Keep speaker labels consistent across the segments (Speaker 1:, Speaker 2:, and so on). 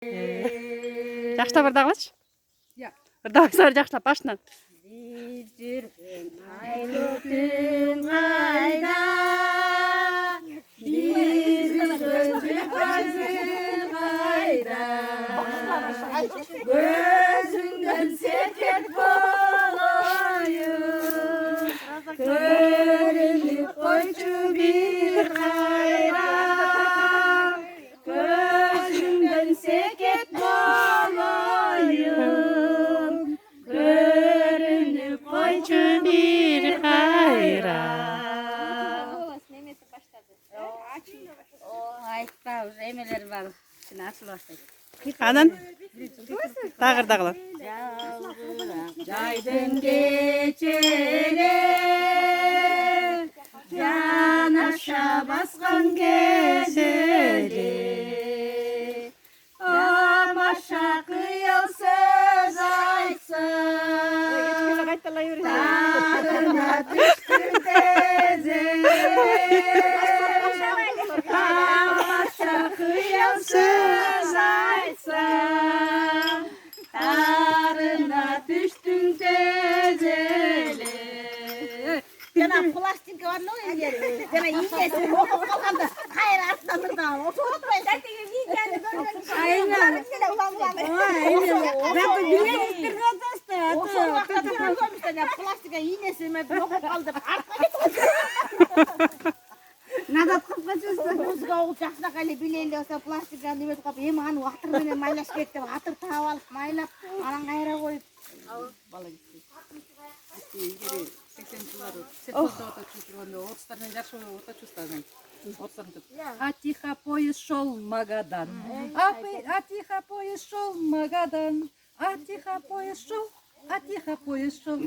Speaker 1: Жакшылап bir dağlaç.
Speaker 2: Ya.
Speaker 1: Bir dağ sonra жакшылап başından.
Speaker 3: Biz жүрген айлы түн қайда, biz жүрген қазір қайда, көзіңнен секет болайын, көрініп қойшы бір қайда, көзіңнен секет болайын, görünüp koycu bir hayra. Aytpa, emeler var. Nasıl başlaydı?
Speaker 1: Anan. Dağır dağlar.
Speaker 3: Jaydın geçere, yanaşa baskan geceli, amaşa kıyal söz aytsa, dağına düştüm tezele, amaşa kıyal söz aytsa, dağına düştüm tezele. Jana plastik var mı yeri? Jana iğnesi okup kalkanda hayır artlanır da oturmayın. Sen de iğneni görmedim. Aynen. Ben de bilmiyorum. O son vakti koymuşlar ya plastik iğnesi mi okup kaldı. Nadat kılıp kaçıyorsun. Muzga olacaksa kali bileli olsa plastik nime tutup hem anı atır menen maylaş ketdi. Atır taap alıp maylap anan kayra koyup. Bala gitti.
Speaker 2: 80 жылдары сельхозда отучу жүргөндө орустармен жакшы отучубуздар мен. Орустардын деп. А тихо поезд шел в Магадан. А тихо поезд шел в Магадан. А тихо поезд шел, а тихо поезд шел.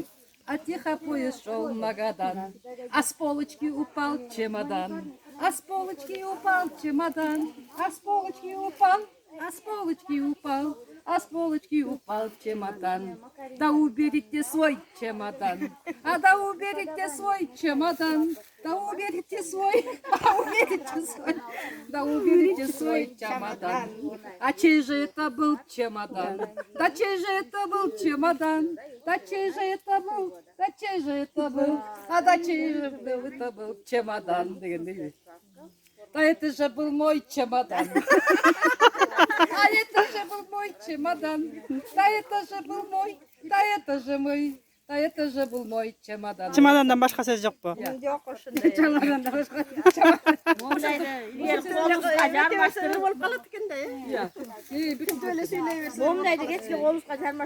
Speaker 2: А тихо поезд шел в Магадан. А с полочки упал чемодан. А с полочки упал чемодан. А с полочки упал. А с полочки упал. А с полочки упал чемодан. Да уберите свой чемодан. А да уберите свой чемодан. Да уберите свой. А уберите свой. Да уберите свой чемодан. А чей же это был чемодан? Да чей же это был чемодан? Да чей же это был? Да чей же это был? А да чей же это был чемодан? Да это же был мой чемодан. А это же был мой чемодан. Да это же был мой. Да это же мой. Да это же был мой чемодан.
Speaker 1: Чемодандан başka söz yok bu.
Speaker 3: Yok ошондой. Чемодандан башка. Мондайды эгер колубузга жармаштырып болуп калат экен да.
Speaker 2: Бүтүн эле сүйлөй берсе.
Speaker 3: Мондайды кечке колубузга жармаштырып